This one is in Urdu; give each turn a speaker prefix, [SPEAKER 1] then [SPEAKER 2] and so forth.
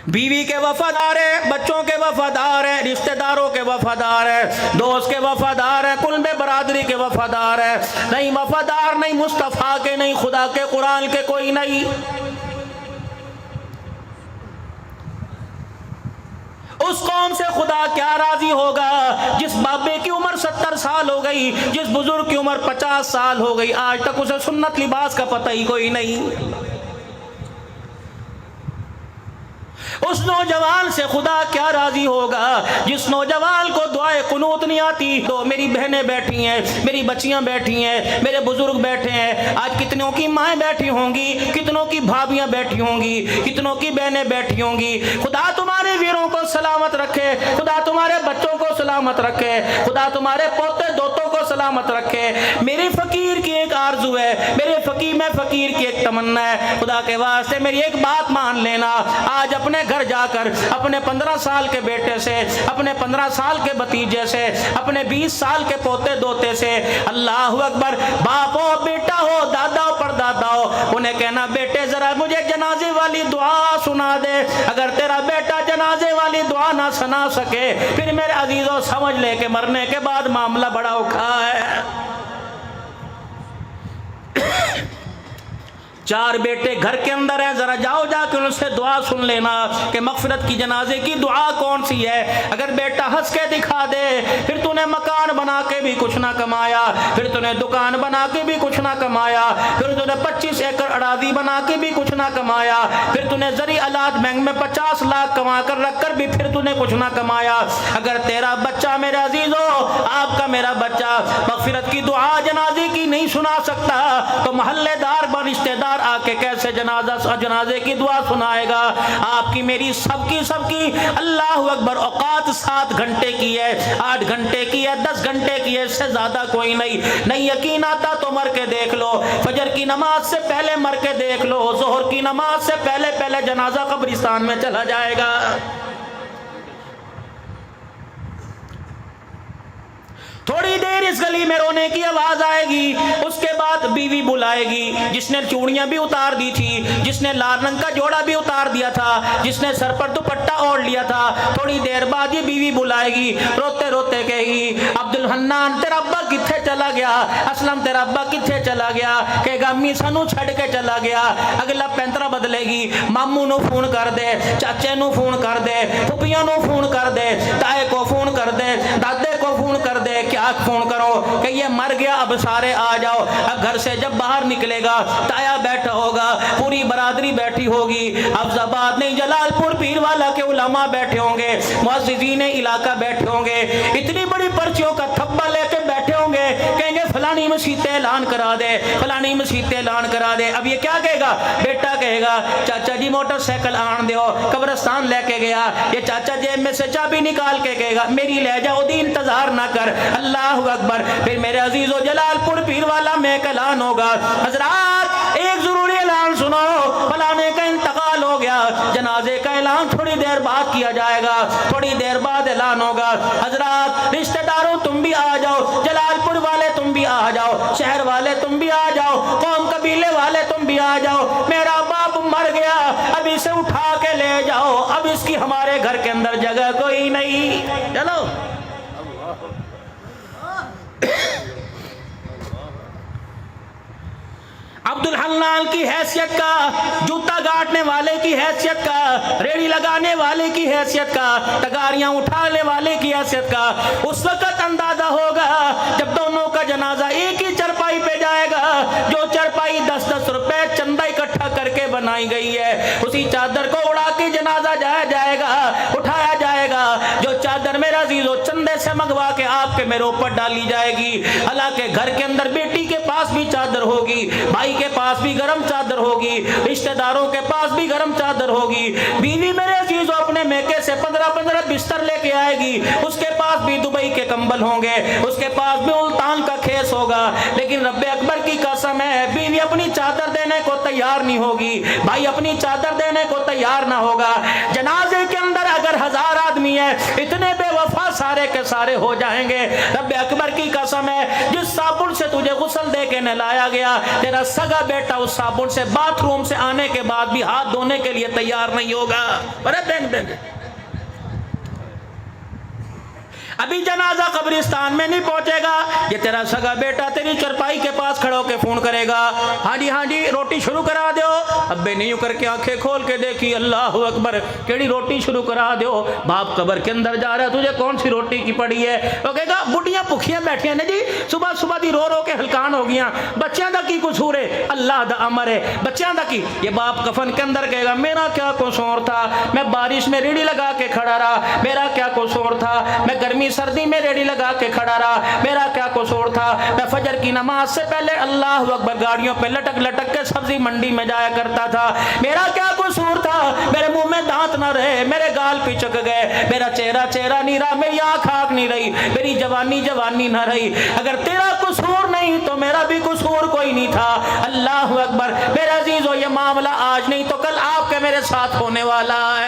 [SPEAKER 1] بیوی کے وفادار ہے، بچوں کے وفادار ہے، رشتہ داروں کے وفادار ہے، دوست کے وفادار ہے، کل میں برادری کے وفادار ہے۔ نہیں وفادار نہیں مصطفیٰ کے، نہیں خدا کے قرآن کے کوئی نہیں۔ اس قوم سے خدا کیا راضی ہوگا جس بابے کی عمر 70 سال ہو گئی، جس بزرگ کی عمر 50 سال ہو گئی، آج تک اسے سنت لباس کا پتہ ہی کوئی نہیں۔ اس نوجوان سے خدا کیا راضی ہوگا جس نوجوان کو دعائے قنوت نہیں آتی۔ تو میری بہنیں بیٹھی ہیں، میری بچیاں بیٹھی ہیں، میرے بزرگ بیٹھے ہیں، آج کتنوں کی مائیں بیٹھی ہوں گی، کتنوں کی بھابیاں بیٹھی ہوں گی، کتنوں کی بہنیں بیٹھی ہوں گی۔ خدا تمہارے ویروں کو سلامت رکھے، خدا تمہارے بچوں کو سلامت رکھے، خدا تمہارے پوتے دوتوں کو سلامت رکھے۔ میری فقیر کی ایک آرزو ہے، میرے فقیر میں فقیر کی ایک تمنا ہے، خدا کے واسطے میری ایک بات مان لینا، آج اپنے گھر جا کر اپنے 15 سال کے بیٹے سے، اپنے 15 سال کے بھتیجے سے، اپنے 20 سال کے پوتے دوتے سے، اللہ اکبر، باپ ہو بیٹا ہو دادا ہو پردادا ہو، انہیں کہنا بیٹے ذرا مجھے جنازے والی دعا سنا دے۔ اگر تیرا بیٹا جنازے والی دعا نہ سنا سکے پھر میرے عزیزوں سمجھ لے کہ مرنے کے بعد معاملہ بڑا اوکھا ہے۔ 4 بیٹے گھر کے اندر ہیں، ذرا جاؤ جا کے ان سے دعا سن لینا کہ مغفرت کی جنازے کی دعا کون سی ہے۔ اگر بیٹا ہنس کے دکھا دے پھر تو نے مکان بنا کے بھی کچھ نہ کمایا، پھر تو نے دکان بنا کے بھی کچھ نہ کمایا، پھر تو نے 25 ایکڑ اراضی بنا کے بھی کچھ نہ کمایا، پھر تو نے زرعی آلات بینک میں 50 لاکھ کما کر رکھ کر بھی پھر تو نے کچھ نہ کمایا۔ اگر تیرا بچہ میرے عزیزو، آپ کا میرا بچہ مغفرت کی دعا جنازے کی نہیں سنا سکتا تو محلے دار رشتہ دار آ کے کیسے جنازے کی دعا سنائے گا؟ آپ کی میری سب کی اللہ اکبر اوقات 7 گھنٹے کی ہے، 8 گھنٹے کی ہے، 10 گھنٹے کی ہے، اس سے زیادہ کوئی نہیں یقین آتا تو مر کے دیکھ لو، فجر کی نماز سے پہلے مر کے دیکھ لو، ظہر کی نماز سے پہلے جنازہ قبرستان میں چلا جائے گا۔ تھوڑی دیر اس گلی میں رونے کی آواز آئے گی، اس کے بعد بیوی بلائے گی جس نے چوڑیاں بھی اتار دی تھی، جس نے لال رنگ کا جوڑا بھی اتار دیا تھا، جس نے سر پر دوپٹہ اوڑھ لیا تھا، تھوڑی دیر بعد یہ بیوی بلائے گی، روتے روتے کہے گی عبدالحنان تیرا ابا کتھے چلا گیا، اسلم تیرا ابا کتھے چلا گیا، کہے گا امی سانو چھڑ کے چلا گیا۔ اگلا پینترا بدلے گی، ماموں نو فون کر دے، چاچے نو فون کر دے، پھپھیاں نو فون کر دے، تائے کو فون کر دے، دادے کو فون کر دے، کیا فون کرو کہ یہ مر گیا اب سارے آ جاؤ۔ اب گھر سے جب باہر نکلے گا تایا بیٹھا ہوگا، پوری برادری بیٹھی ہوگی، افضل آباد نہیں جلال پور پیر والا کے علماء بیٹھے ہوں گے، معززین علاقہ بیٹھے ہوں گے، اتنی بڑی پرچیوں کا تھپا لے کے بیٹھے ہوں گے، کہیں گے فلانی مسجد اعلان کرا دے، فلانی مسجد اعلان کرا دے۔ اب یہ کیا کہے گا؟ بیٹا کہے گا چاچا جی موٹر سائیکل آن دیو، قبرستان لے کے گیا، یہ چاچا جیب میں سے چابی نکال کے کہے گا میری لے جاؤ دی انتظار نہ کر، اللہ اکبر۔ پھر میرے عزیز و جلال پور پیر والا میں ایک اعلان ہوگا، حضرات ایک ضروری اعلان سنو، فلانے کا انتقال ہو گیا، جنازے کا اعلان تھوڑی دیر بعد کیا جائے گا، تھوڑی دیر بعد اعلان ہوگا، حضرات رشتہ داروں تم بھی آ جاؤ، جلال پور والے تم بھی آ جاؤ، شہر والے تم بھی آ جاؤ، قوم قبیلے والے تم بھی آ جاؤ، میرا باپ مر گیا اب اسے اٹھا کے لے جاؤ، اب اس کی ہمارے گھر کے اندر جگہ کوئی نہیں، چلو۔ عبدالحنان کی حیثیت کا، جوتا گاٹنے والے کی حیثیت کا، ریڑی لگانے والے کی حیثیت کا، تگاریاں اٹھانے والے کی حیثیت کا اس وقت اندازہ ہوگا جب دونوں کا جنازہ ایک ہی چرپائی پہ جائے گا، جو چرپائی 10-10 روپے چندہ اکٹھا کر کے بنائی گئی ہے، اسی چادر کو اڑا کے جنازہ جایا جائے گا، اٹھایا جائے گا، جو چادر میرا عزیزو چندے سے منگوا کے آپ کے میرے اوپر ڈالی جائے گی، حالانکہ گھر کے اندر بیٹی کے پاس بھی چادر ہوگی، بھائی کے پاس بھی گرم چادر ہوگی، رشتہ داروں کے پاس بھی گرم چادر ہوگی، بیوی میرے عزیزو اپنے میکے سے 15 بستر لے کے آئے گی، اس کے پاس بھی دبئی کے کمبل ہوں گے، اس کے پاس بھی ملتان کا کھیس ہوگا، لیکن رب اکبر کی قسم ہے بیوی اپنی چادر دینے کو تیار نہیں ہوگی، بھائی اپنی چادر دینے کو تیار نہ ہوگا۔ جنازے کے اندر اگر 1000 آدمی ہے، اتنے بے وفا سارے کے سارے ہو جائیں گے۔ رب اکبر کی قسم ہے، جس صابن سے تجھے غسل دے کے نہلایا گیا، تیرا سگا بیٹا اس صابن سے باتھ روم سے آنے کے بعد بھی ہاتھ دھونے کے لیے تیار نہیں ہوگا۔ ابھی جنازہ قبرستان میں نہیں پہنچے گا، یہ تیرا سگا بیٹا تیری چرپائی کے پاس کھڑا ہو کے فون کرے گا، ہاں جی روٹی شروع کرا دیو۔ ابے نہیں کر کے آنکھیں کھول کے دیکھی، اللہ اکبر، کیڑی روٹی شروع کرا دیو۔ باپ قبر کے اندر جا رہا ہے، تجھے کون سی روٹی کی پڑی ہے؟ وہ کہے گا بڈیاں بھکھیاں بیٹھیاں نے جی، صبح صبح دی رو رو کے ہلکان ہو گیاں، بچیاں دا کی قصور ہے؟ اللہ دا امر ہے، بچیاں دا کی؟ یہ باپ کفن کے اندر کہے گا میرا کیا قصور تھا، میں بارش میں ریڑھی لگا کے کھڑا رہا، میرا کیا قصور تھا، میں گرمی سردی میں ریڑھی لگا کے کھڑا رہا، میرا کیا قصور تھا، میں فجر کی نماز سے پہلے اللہ اکبر گاڑیوں پہ لٹک لٹک کے سبزی منڈی میں جایا کرتا تھا، میرا کیا قصور تھا، میرے منہ میں دانت نہ رہے، میرے گال پچک گئے، میرا چہرہ نہیں رہا، میری آنکھ نہیں رہی، میری جوانی نہ رہی۔ اگر تیرا قصور نہیں تو میرا بھی قصور کوئی نہیں تھا۔ اللہ اکبر۔ میرے عزیزو، یہ معاملہ آج نہیں تو کل آپ کے میرے ساتھ ہونے والا ہے۔